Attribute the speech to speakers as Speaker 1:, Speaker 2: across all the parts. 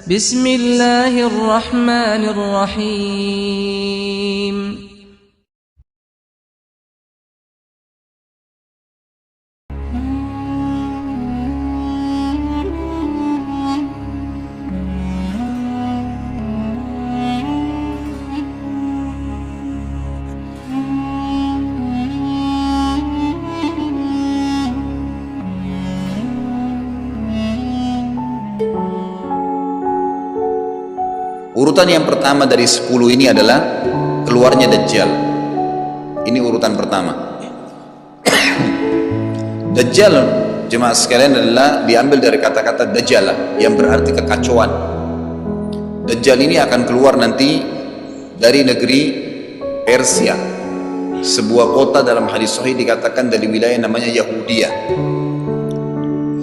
Speaker 1: Bismillahirrahmanirrahim.
Speaker 2: Urutan yang pertama dari 10 ini adalah keluarnya Dajjal. Ini urutan pertama. Dajjal, jemaah sekalian, adalah diambil dari kata-kata Dajjala yang berarti kekacauan. Dajjal ini akan keluar nanti dari negeri Persia, sebuah kota dalam hadis sahih dikatakan dari wilayah namanya Yahudiyah.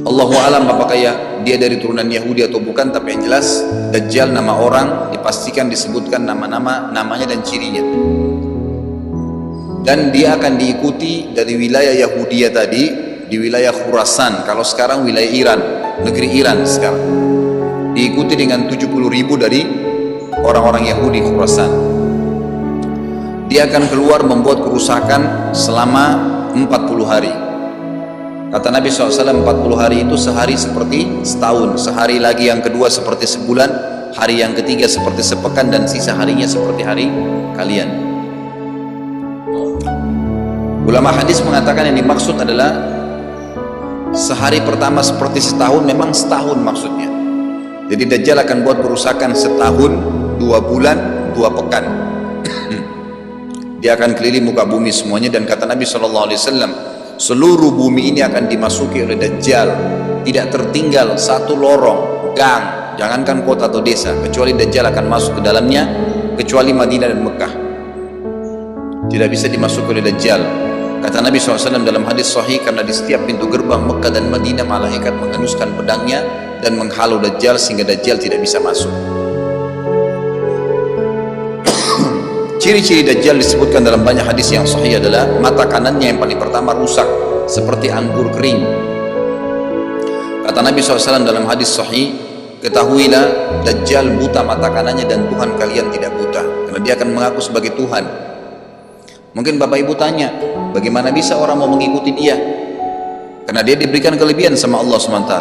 Speaker 2: Allahu alam apakah dia dari turunan Yahudi atau bukan, tapi yang jelas Dajjal nama orang dipastikan disebutkan namanya dan cirinya. Dan dia akan diikuti dari wilayah Yahudiyah tadi, di wilayah Khurasan, kalau sekarang wilayah Iran, negeri Iran sekarang. Diikuti dengan 70.000 dari orang-orang Yahudi Khurasan. Dia akan keluar membuat kerusakan selama 40 hari. Kata Nabi SAW, 40 hari itu sehari seperti setahun, sehari lagi yang kedua seperti sebulan, hari yang ketiga seperti sepekan, dan sisa harinya seperti hari kalian. Ulama hadis mengatakan yang dimaksud adalah sehari pertama seperti setahun, memang setahun maksudnya. Jadi Dajjal akan buat kerusakan setahun, 2 bulan, 2 pekan. Dia akan keliling muka bumi semuanya, dan kata Nabi SAW, seluruh bumi ini akan dimasuki oleh Dajjal, tidak tertinggal satu lorong, gang, jangankan kota atau desa, kecuali Dajjal akan masuk ke dalamnya, kecuali Madinah dan Mekah. Tidak bisa dimasuki oleh Dajjal. Kata Nabi SAW dalam hadis sahih, karena di setiap pintu gerbang Mekah dan Madinah malaikat menghunuskan pedangnya dan menghalau Dajjal sehingga Dajjal tidak bisa masuk. Ciri-ciri Dajjal disebutkan dalam banyak hadis yang sahih adalah mata kanannya yang paling pertama rusak seperti anggur kering. Kata Nabi SAW dalam hadis sahih, ketahuilah Dajjal buta mata kanannya dan Tuhan kalian tidak buta, karena dia akan mengaku sebagai Tuhan. Mungkin Bapak Ibu tanya, bagaimana bisa orang mau mengikuti dia? Karena dia diberikan kelebihan sama Allah SWT.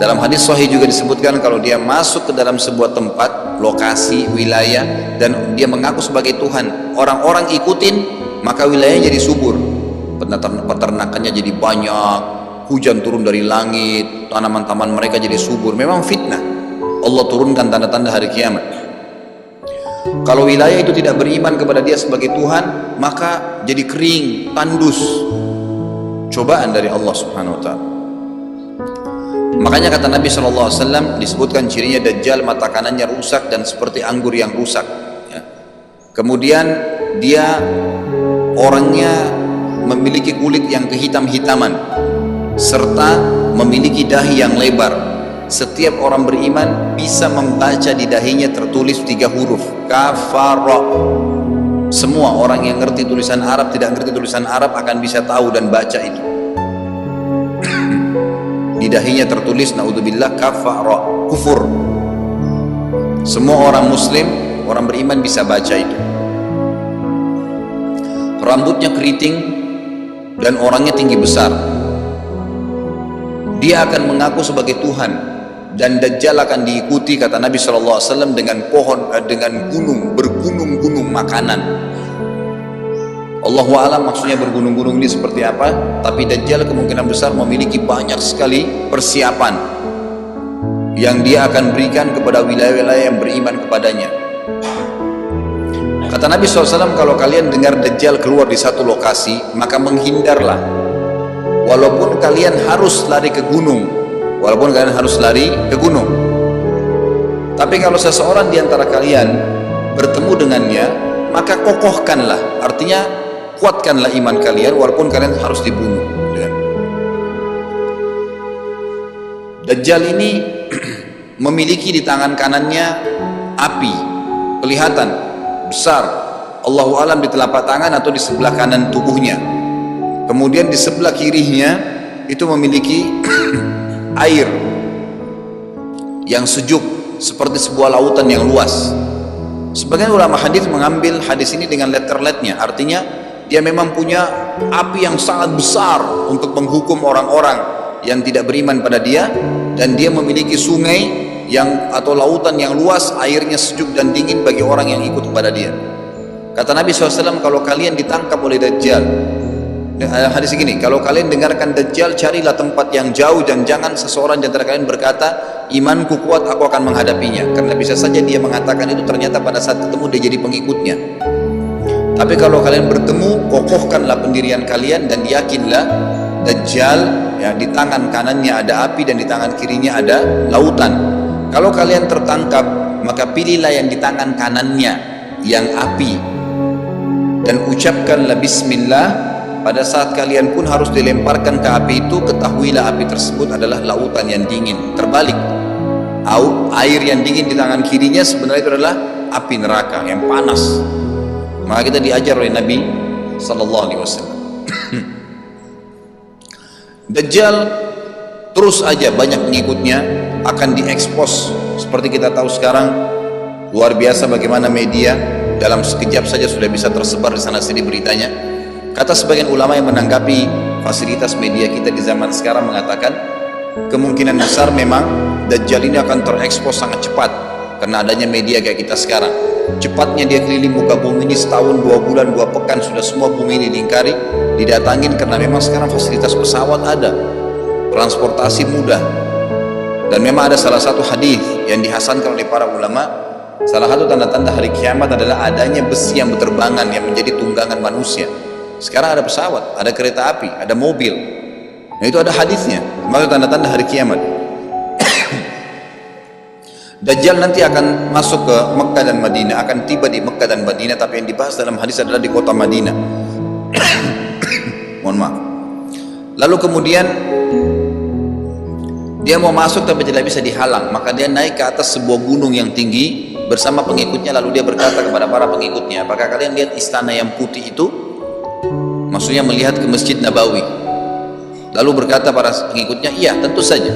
Speaker 2: Dalam hadis sahih juga disebutkan kalau dia masuk ke dalam sebuah tempat, lokasi, wilayah, dan dia mengaku sebagai Tuhan, orang-orang ikutin, maka wilayahnya jadi subur, peternakannya jadi banyak, hujan turun dari langit, tanaman-tanaman mereka jadi subur. Memang fitnah, Allah turunkan tanda-tanda hari kiamat. Kalau wilayah itu tidak beriman kepada dia sebagai Tuhan, maka jadi kering, tandus, cobaan dari Allah Subhanahu wa Ta'ala. Makanya kata Nabi SAW disebutkan cirinya Dajjal mata kanannya rusak dan seperti anggur yang rusak, ya. Kemudian dia orangnya memiliki kulit yang kehitam-hitaman serta memiliki dahi yang lebar. Setiap orang beriman bisa membaca di dahinya tertulis 3 huruf kafara. Semua orang yang ngerti tulisan Arab, tidak ngerti tulisan Arab akan bisa tahu dan baca itu. Di dahinya tertulis naudzubillah kafara, kufur. Semua orang muslim, orang beriman bisa baca itu. Rambutnya keriting dan orangnya tinggi besar. Dia akan mengaku sebagai Tuhan, dan Dajjal akan diikuti kata Nabi SAW dengan pohon, dengan gunung, bergunung-gunung makanan. Allahu a'lam maksudnya bergunung-gunung ini seperti apa, tapi Dajjal kemungkinan besar memiliki banyak sekali persiapan yang dia akan berikan kepada wilayah-wilayah yang beriman kepadanya. Kata Nabi SAW, kalau kalian dengar Dajjal keluar di satu lokasi, maka menghindarlah, walaupun kalian harus lari ke gunung, tapi kalau seseorang di antara kalian bertemu dengannya, maka kokohkanlah, artinya kuatkanlah iman kalian walaupun kalian harus dibunuh. Dajjal ini memiliki di tangan kanannya api, kelihatan besar, Allahu alam di telapak tangan atau di sebelah kanan tubuhnya. Kemudian di sebelah kirinya itu memiliki air yang sejuk seperti sebuah lautan yang luas. Sebagian ulama hadis mengambil hadis ini dengan letter-letternya, artinya dia memang punya api yang sangat besar untuk menghukum orang-orang yang tidak beriman pada dia, dan dia memiliki sungai yang atau lautan yang luas, airnya sejuk dan dingin bagi orang yang ikut kepada dia. Kata Nabi SAW, kalau kalian ditangkap oleh Dajjal, hadis ini, kalau kalian dengarkan Dajjal, carilah tempat yang jauh dan jangan seseorang di antara kalian berkata, imanku kuat, aku akan menghadapinya, karena bisa saja dia mengatakan itu, ternyata pada saat ketemu dia jadi pengikutnya. Tapi kalau kalian bertemu, kokohkanlah pendirian kalian dan yakinlah Dajjal, ya, di tangan kanannya ada api dan di tangan kirinya ada lautan. Kalau kalian tertangkap, maka pilihlah yang di tangan kanannya yang api dan ucapkanlah bismillah. Pada saat kalian pun harus dilemparkan ke api itu, ketahuilah api tersebut adalah lautan yang dingin. Terbalik, air yang dingin di tangan kirinya sebenarnya itu adalah api neraka yang panas. Maka kita diajar oleh Nabi Sallallahu Alaihi Wasallam. Dajjal terus aja banyak pengikutnya, akan diekspos. Seperti kita tahu sekarang, luar biasa bagaimana media dalam sekejap saja sudah bisa tersebar di sana sini beritanya. Kata sebagian ulama yang menanggapi fasilitas media kita di zaman sekarang mengatakan, kemungkinan besar memang Dajjal ini akan terekspos sangat cepat karena adanya media kayak kita sekarang. Cepatnya dia keliling muka bumi ini setahun, 2 bulan, 2 pekan, sudah semua bumi ini diingkari, didatangin, karena memang sekarang fasilitas pesawat ada, transportasi mudah. Dan memang ada salah satu hadis yang dihasankan oleh para ulama, salah satu tanda-tanda hari kiamat adalah adanya besi yang berterbangan yang menjadi tunggangan manusia. Sekarang ada pesawat, ada kereta api, ada mobil. Nah, itu ada hadisnya. Maksud tanda-tanda hari kiamat. Dajjal nanti akan masuk ke Mekah dan Madinah, akan tiba di Mekah dan Madinah, tapi yang dibahas dalam hadis adalah di kota Madinah. Mohon maaf. Lalu kemudian dia mau masuk tapi tidak bisa dihalang, maka dia naik ke atas sebuah gunung yang tinggi bersama pengikutnya. Lalu dia berkata kepada para pengikutnya, apakah kalian lihat istana yang putih itu? Maksudnya melihat ke Masjid Nabawi. Lalu berkata para pengikutnya, iya tentu saja.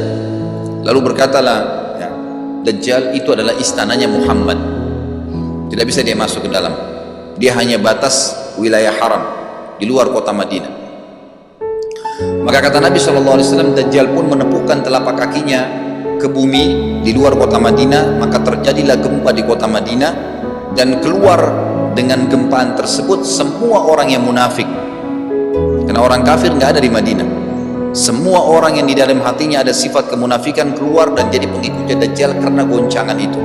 Speaker 2: Lalu berkatalah, ya, Dajjal itu adalah istananya Muhammad, tidak bisa dia masuk ke dalam, dia hanya batas wilayah haram di luar kota Madinah. Maka kata Nabi SAW, Dajjal pun menepukkan telapak kakinya ke bumi di luar kota Madinah, maka terjadilah gempa di kota Madinah, dan keluar dengan gempaan tersebut semua orang yang munafik, karena orang kafir nggak ada di Madinah. Semua orang yang di dalam hatinya ada sifat kemunafikan keluar dan jadi pengikutnya Dajjal karena goncangan itu.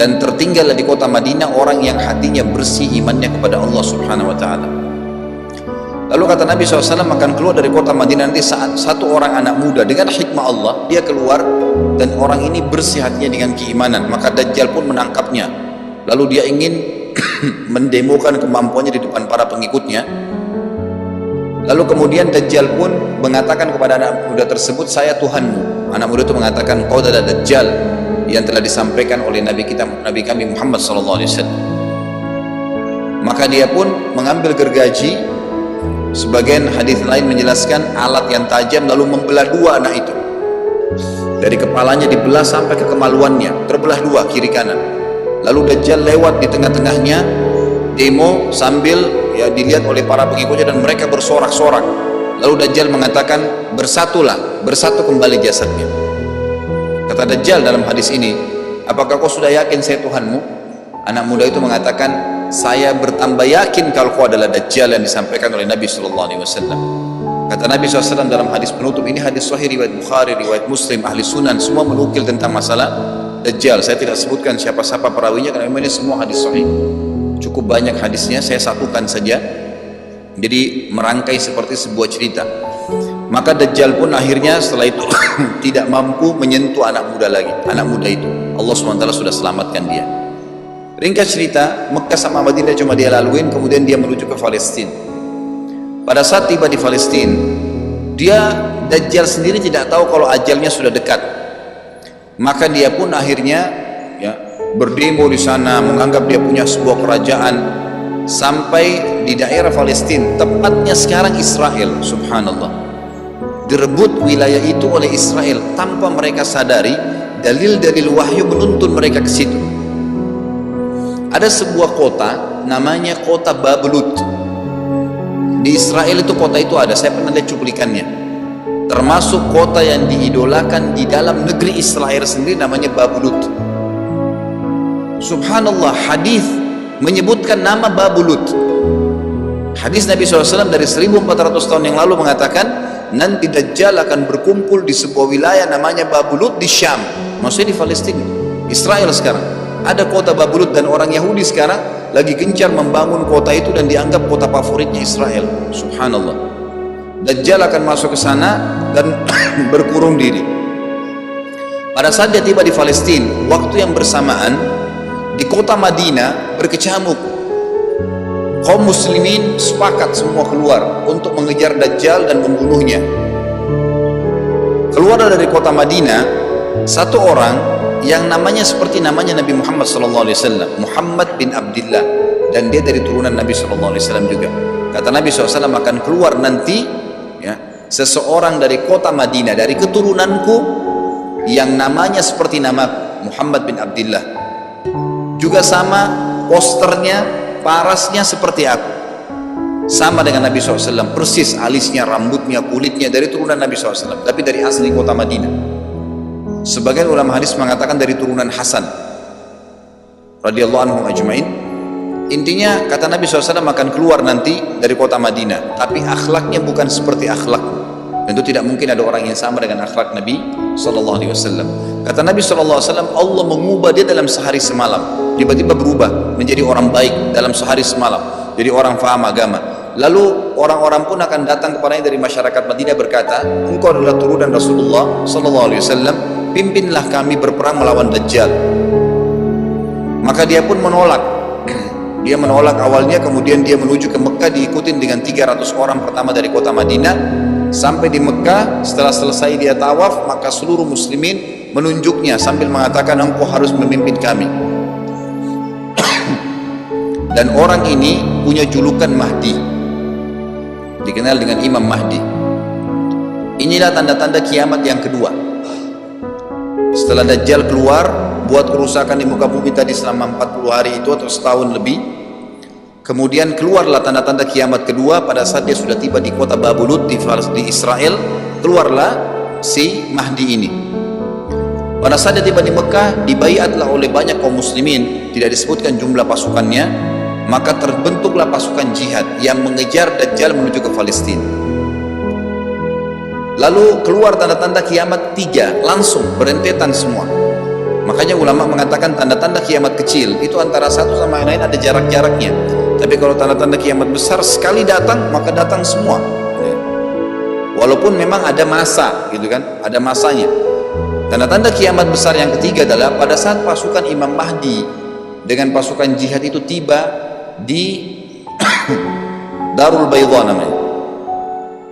Speaker 2: Dan tertinggallah di kota Madinah orang yang hatinya bersih imannya kepada Allah Subhanahu Wa Taala. Lalu kata Nabi SAW, akan keluar dari kota Madinah nanti saat satu orang anak muda dengan hikmah Allah, dia keluar dan orang ini bersih hatinya dengan keimanan. Maka Dajjal pun menangkapnya. Lalu dia ingin mendemokan kemampuannya di depan para pengikutnya. Lalu kemudian Dajjal pun mengatakan kepada anak muda tersebut, saya Tuhanmu. Anak muda itu mengatakan, kau adalah Dajjal yang telah disampaikan oleh Nabi kami Muhammad SAW. Maka dia pun mengambil gergaji, sebagian hadis lain menjelaskan alat yang tajam, lalu membelah dua anak itu. Dari kepalanya dibelah sampai ke kemaluannya, terbelah dua kiri kanan. Lalu Dajjal lewat di tengah-tengahnya, demo sambil ya dilihat oleh para pengikutnya, dan mereka bersorak-sorak. Lalu Dajjal mengatakan, bersatulah, bersatu kembali jasadnya. Kata Dajjal dalam hadis ini, apakah kau sudah yakin saya Tuhanmu? Anak muda itu mengatakan, saya bertambah yakin kalau kau adalah Dajjal yang disampaikan oleh Nabi SAW. Kata Nabi SAW dalam hadis penutup, ini hadis sahih riwayat Bukhari, riwayat Muslim, ahli sunan, semua menukil tentang masalah Dajjal. Saya tidak sebutkan siapa-siapa perawinya karena memang ini semua hadis sahih. Cukup banyak hadisnya, saya satukan saja, jadi merangkai seperti sebuah cerita. Maka Dajjal pun akhirnya setelah itu tidak mampu menyentuh anak muda lagi. Anak muda itu Allah SWT sudah selamatkan dia. Ringkas cerita, Mekah sama Madinah cuma dia laluin, kemudian dia menuju ke Palestina. Pada saat tiba di Palestina, Dajjal sendiri tidak tahu kalau ajalnya sudah dekat. Maka dia pun akhirnya ya berdemo di sana, menganggap dia punya sebuah kerajaan sampai di daerah Palestina, tepatnya sekarang Israel. Subhanallah, direbut wilayah itu oleh Israel tanpa mereka sadari. Dalil-dalil wahyu menuntun mereka ke situ. Ada sebuah kota namanya kota Babelut di Israel. Itu kota itu ada, saya pernah lihat cuplikannya, termasuk kota yang diidolakan di dalam negeri Israel sendiri, namanya Babelut. Subhanallah, hadis menyebutkan nama Babelut. Hadis Nabi SAW dari 1400 tahun yang lalu mengatakan, nanti Dajjal akan berkumpul di sebuah wilayah namanya Babelut di Syam, maksudnya di Palestina, Israel sekarang. Ada kota Babelut dan orang Yahudi sekarang lagi gencar membangun kota itu dan dianggap kota favoritnya Israel. Subhanallah, Dajjal akan masuk ke sana dan berkurung diri. Pada saat dia tiba di Palestina, waktu yang bersamaan di kota Madinah berkecamuk. Kaum muslimin sepakat semua keluar untuk mengejar Dajjal dan membunuhnya. Keluar dari kota Madinah satu orang yang namanya seperti namanya Nabi Muhammad SAW, Muhammad bin Abdullah, dan dia dari turunan Nabi SAW juga. Kata Nabi SAW, akan keluar nanti ya seseorang dari kota Madinah dari keturunanku yang namanya seperti nama Muhammad bin Abdullah, juga sama posternya, parasnya seperti aku, sama dengan Nabi SAW, persis alisnya, rambutnya, kulitnya dari turunan Nabi SAW, tapi dari asli kota Madinah. Sebagian ulama hadis mengatakan dari turunan Hasan radhiyallahu anhum ajmain. Intinya kata Nabi SAW akan keluar nanti dari kota Madinah, tapi akhlaknya bukan seperti akhlakku. Tentu tidak mungkin ada orang yang sama dengan akhlak Nabi SAW. Kata Nabi SAW, Allah mengubah dia dalam sehari semalam. Tiba-tiba berubah menjadi orang baik dalam sehari semalam, jadi orang faham agama. Lalu orang-orang pun akan datang kepadanya dari masyarakat Madinah berkata, engkau adalah turunan Rasulullah SAW, pimpinlah kami berperang melawan Dajjal. Maka dia pun menolak. Dia menolak awalnya, kemudian dia menuju ke Mekah diikutin dengan 300 orang pertama dari kota Madinah. Sampai di Mekah, setelah selesai dia tawaf, maka seluruh muslimin menunjuknya sambil mengatakan, engkau harus memimpin kami. Dan orang ini punya julukan Mahdi, dikenal dengan Imam Mahdi. Inilah tanda-tanda kiamat yang kedua. Setelah Dajjal keluar buat kerusakan di muka bumi tadi selama 40 hari itu atau setahun lebih, kemudian keluarlah tanda-tanda kiamat kedua. Pada saat dia sudah tiba di kota Babelut di Israel, keluarlah si Mahdi ini. Pada saat dia tiba di Mekah, dibaiatlah oleh banyak kaum muslimin, tidak disebutkan jumlah pasukannya, maka terbentuklah pasukan jihad yang mengejar Dajjal menuju ke Palestina. Lalu keluar tanda-tanda kiamat 3, langsung berentetan semua. Makanya ulama mengatakan tanda-tanda kiamat kecil itu antara satu sama yang lain ada jarak-jaraknya. Tapi kalau tanda-tanda kiamat besar sekali datang, maka datang semua. Walaupun memang ada masa, gitu kan, ada masanya. Tanda-tanda kiamat besar yang ketiga adalah pada saat pasukan Imam Mahdi dengan pasukan jihad itu tiba di Darul Baydha namanya,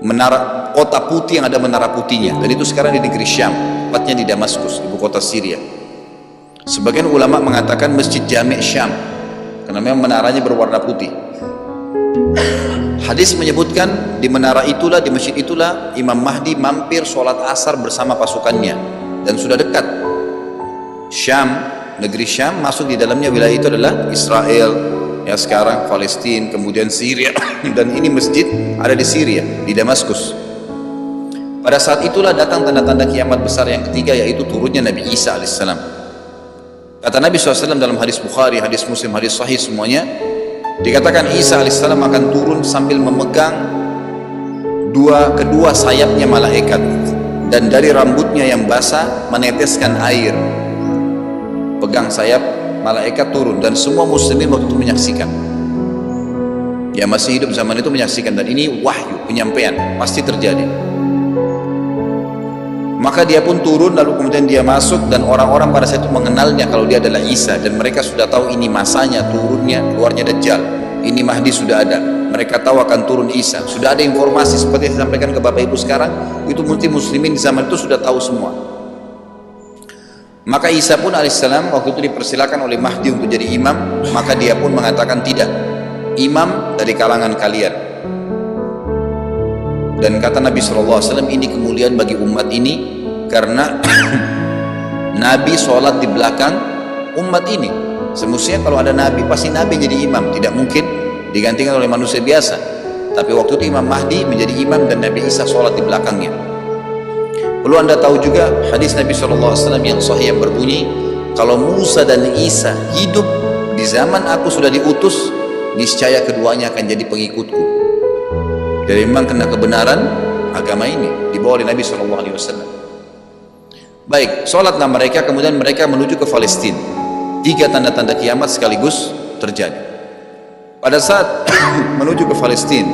Speaker 2: menara kota putih yang ada menara putihnya, dan itu sekarang di negeri Syam, tepatnya di Damaskus, ibu kota Syria. Sebagian ulama mengatakan Masjid Jami' Syam karena memang menaranya berwarna putih. Hadis menyebutkan di menara itulah, di masjid itulah Imam Mahdi mampir sholat asar bersama pasukannya, dan sudah dekat Syam, negeri Syam, masuk di dalamnya wilayah itu adalah Israel, ya sekarang Palestina, kemudian Syria, dan ini masjid ada di Syria, di Damaskus. Pada saat itulah datang tanda-tanda kiamat besar yang ketiga, yaitu turunnya Nabi Isa alaihissalam. Kata Nabi SAW dalam hadis Bukhari, hadis Muslim, hadis Sahih semuanya, dikatakan Isa alaihissalam akan turun sambil memegang kedua sayapnya malaikat, dan dari rambutnya yang basah meneteskan air. Pegang sayap malaikat turun, dan semua muslimin waktu itu menyaksikan. Yang masih hidup zaman itu menyaksikan, dan ini wahyu, penyampaian, pasti terjadi. Maka dia pun turun, lalu kemudian dia masuk, dan orang-orang pada saat itu mengenalnya kalau dia adalah Isa, dan mereka sudah tahu ini masanya turunnya, keluarnya Dajjal, ini Mahdi sudah ada, mereka tahu akan turun Isa. Sudah ada informasi seperti yang disampaikan ke Bapak Ibu sekarang, itu muslimin di zaman itu sudah tahu semua. Maka Isa pun alaihissalam waktu itu dipersilakan oleh Mahdi untuk jadi imam, maka dia pun mengatakan tidak, imam dari kalangan kalian. Dan kata Nabi SAW, ini kemuliaan bagi umat ini karena Nabi sholat di belakang umat ini. Semestinya kalau ada Nabi, pasti Nabi jadi imam, tidak mungkin digantikan oleh manusia biasa. Tapi waktu itu Imam Mahdi menjadi imam dan Nabi Isa sholat di belakangnya. Perlu anda tahu juga hadis Nabi SAW yang sahih yang berbunyi, kalau Musa dan Isa hidup di zaman aku sudah diutus, niscaya keduanya akan jadi pengikutku. Jadi memang kena kebenaran agama ini dibawa oleh Nabi SAW. Baik, sholatlah mereka, kemudian mereka menuju ke Palestina. 3 tanda-tanda kiamat sekaligus terjadi. Pada saat menuju ke Palestina,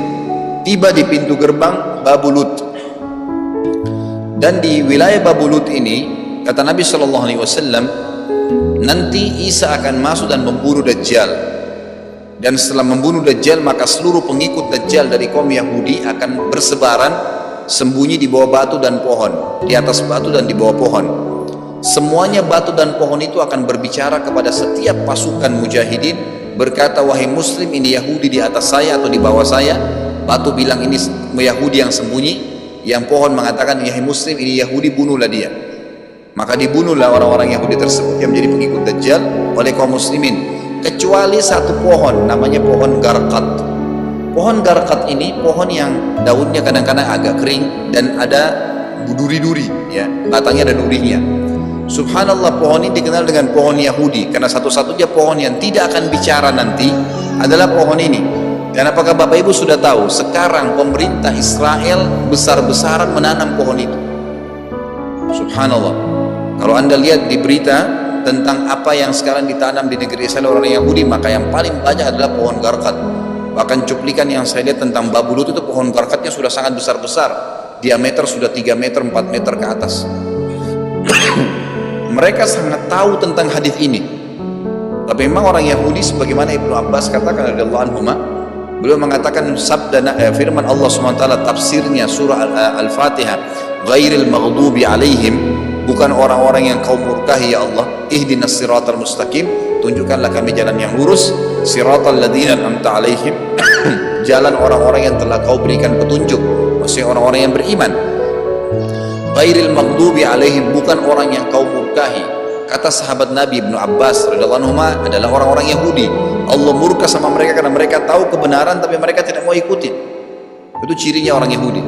Speaker 2: tiba di pintu gerbang Babulut. Dan di wilayah Babulut ini, kata Nabi SAW, nanti Isa akan masuk dan membunuh Dajjal. Dan setelah membunuh Dajjal, maka seluruh pengikut Dajjal dari kaum Yahudi akan bersebaran sembunyi di bawah batu dan pohon, di atas batu dan di bawah pohon. Semuanya batu dan pohon itu akan berbicara kepada setiap pasukan mujahidin, berkata, wahai muslim, ini Yahudi di atas saya atau di bawah saya. Batu bilang ini Yahudi yang sembunyi, yang pohon mengatakan, wahai muslim, ini Yahudi, bunuhlah dia. Maka dibunuhlah orang-orang Yahudi tersebut yang menjadi pengikut Dajjal oleh kaum muslimin, kecuali satu pohon, namanya pohon Garqat. Pohon Garqat ini pohon yang daunnya kadang-kadang agak kering dan ada duri-duri, ya, batangnya ada durinya. Subhanallah, pohon ini dikenal dengan pohon Yahudi karena satu-satunya pohon yang tidak akan bicara nanti adalah pohon ini. Dan apakah Bapak Ibu sudah tahu sekarang pemerintah Israel besar-besaran menanam pohon itu? Subhanallah, kalau anda lihat di berita tentang apa yang sekarang ditanam di negeri Israel orang Yahudi, maka yang paling banyak adalah pohon Garqat. Bahkan cuplikan yang saya lihat tentang Babulut itu, pohon Garqatnya sudah sangat besar-besar, diameter sudah 3 meter 4 meter ke atas. Mereka sangat tahu tentang hadis ini. Tapi memang orang Yahudi, sebagaimana Ibnu Abbas katakan radhiyallahu anhu, beliau mengatakan sabda firman Allah SWT tafsirnya surah Al-Fatihah, ghairil maghdubi alaihim, bukan orang-orang yang kau murkahi ya Allah, ihdinas siratal mustaqim, tunjukkanlah kami jalan yang lurus, siratal ladzina an'amta alaihim, jalan orang-orang yang telah kau berikan petunjuk, maksudnya orang-orang yang beriman. Ghairil maghdubi alaihim, bukan orang yang kau murkahi. Kata sahabat Nabi Ibnu Abbas radhiyallahu anhu adalah orang-orang Yahudi. Allah murka sama mereka karena mereka tahu kebenaran tapi mereka tidak mau ikutin. Itu cirinya orang Yahudi.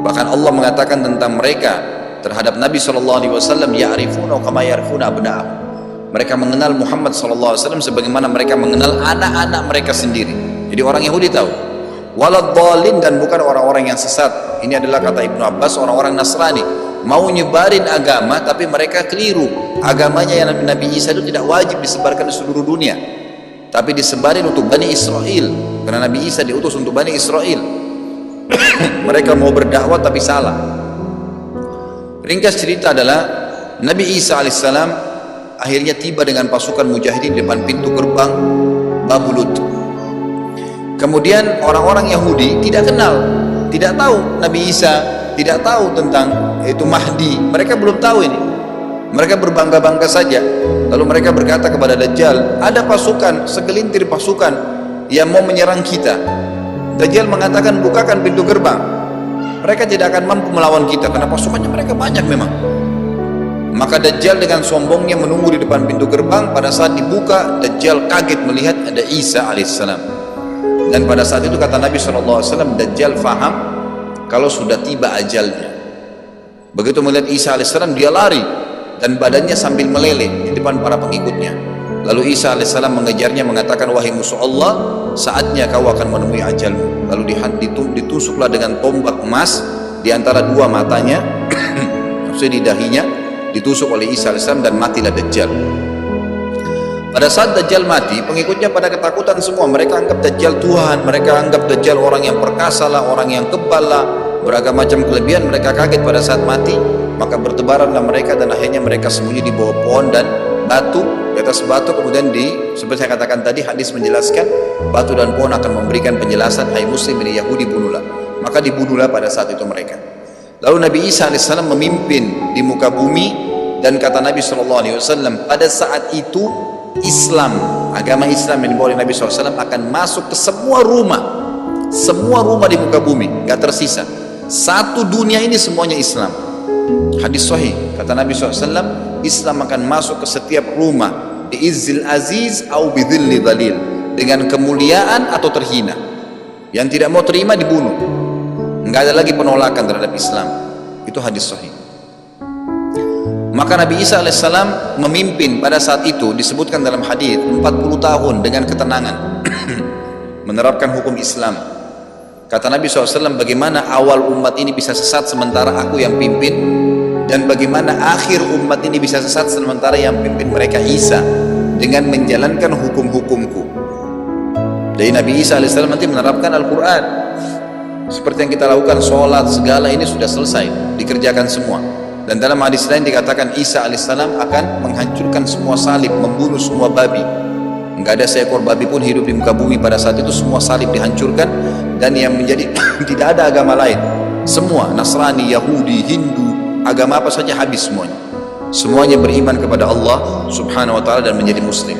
Speaker 2: Bahkan Allah mengatakan tentang mereka terhadap Nabi SAW, ya'rifuna kama ya'rifuna abna'ahum. Mereka mengenal Muhammad SAW sebagaimana mereka mengenal anak-anak mereka sendiri. Jadi orang Yahudi tahu. Waladhdallin, dan bukan orang-orang yang sesat. Ini adalah kata Ibnu Abbas, orang-orang Nasrani mau nyebarin agama tapi mereka keliru. Agamanya yang Nabi Isa itu tidak wajib disebarkan di seluruh dunia, tapi disebarin untuk Bani Israel, karena Nabi Isa diutus untuk Bani Israel. Mereka mau berdakwah tapi salah. Ringkas cerita adalah Nabi Isa alaihissalam akhirnya tiba dengan pasukan mujahidin di depan pintu gerbang Babulut. Kemudian orang-orang Yahudi tidak kenal, tidak tahu Nabi Isa, tidak tahu tentang itu Mahdi. Mereka belum tahu ini. Mereka berbangga-bangga saja. Lalu mereka berkata kepada Dajjal, ada pasukan, segelintir pasukan yang mau menyerang kita. Dajjal mengatakan, bukakan pintu gerbang. Mereka tidak akan mampu melawan kita karena pasukannya mereka banyak memang. Maka Dajjal dengan sombongnya menunggu di depan pintu gerbang. Pada saat dibuka, Dajjal kaget melihat ada Isa alaihissalam. Dan pada saat itu kata Nabi SAW, Dajjal faham kalau sudah tiba ajalnya. Begitu melihat Isa alaihissalam, dia lari dan badannya sambil meleleh di depan para pengikutnya. Lalu Isa alaihissalam mengejarnya, mengatakan, wahai musuh Allah, saatnya kau akan menemui ajalmu. Lalu ditusuklah dengan tombak emas di antara dua matanya, maksudnya di dahinya, ditusuk oleh Isa alaihissalam dan matilah Dajjal. Pada saat Dajjal mati, pengikutnya pada ketakutan semua. Mereka anggap Dajjal Tuhan, mereka anggap Dajjal orang yang perkasa lah, orang yang kebal lah, beragam macam kelebihan. Mereka kaget pada saat mati, maka bertebaranlah mereka dan akhirnya mereka sembunyi di bawah pohon dan batu, di atas batu. Kemudian seperti saya katakan tadi, hadis menjelaskan batu dan pohon akan memberikan penjelasan, hai muslim, ini Yahudi, bunuhlah. Maka dibunuhlah pada saat itu mereka. Lalu Nabi Isa alaihissalam memimpin di muka bumi Dan kata Nabi SAW, pada saat itu Islam, agama Islam yang dibawa oleh Nabi SAW akan masuk ke semua rumah di muka bumi, gak tersisa. Satu dunia ini semuanya Islam. Hadis sahih, kata Nabi SAW, Islam akan masuk ke setiap rumah, bi'izzil aziz au bidhilli dhalil, dengan kemuliaan atau terhina. Yang tidak mau terima dibunuh. Nggak ada lagi penolakan terhadap Islam. Itu hadis sahih. Maka Nabi Isa alaihissalam memimpin pada saat itu, disebutkan dalam hadis 40 tahun dengan ketenangan menerapkan hukum Islam. Kata Nabi SAW, bagaimana awal umat ini bisa sesat sementara aku yang pimpin, dan bagaimana akhir umat ini bisa sesat sementara yang pimpin mereka Isa dengan menjalankan hukum-hukumku. Jadi Nabi Isa alaihissalam nanti menerapkan Al-Quran seperti yang kita lakukan, sholat segala ini sudah selesai, dikerjakan semua. Dan dalam hadis lain dikatakan Isa alaihissalam akan menghancurkan semua salib, membunuh semua babi. Enggak ada seekor babi pun hidup di muka bumi pada saat itu, semua salib dihancurkan. Dan yang menjadi tidak ada agama lain, semua Nasrani, Yahudi, Hindu, agama apa saja habis semuanya. Semuanya beriman kepada Allah subhanahu wa ta'ala dan menjadi muslim.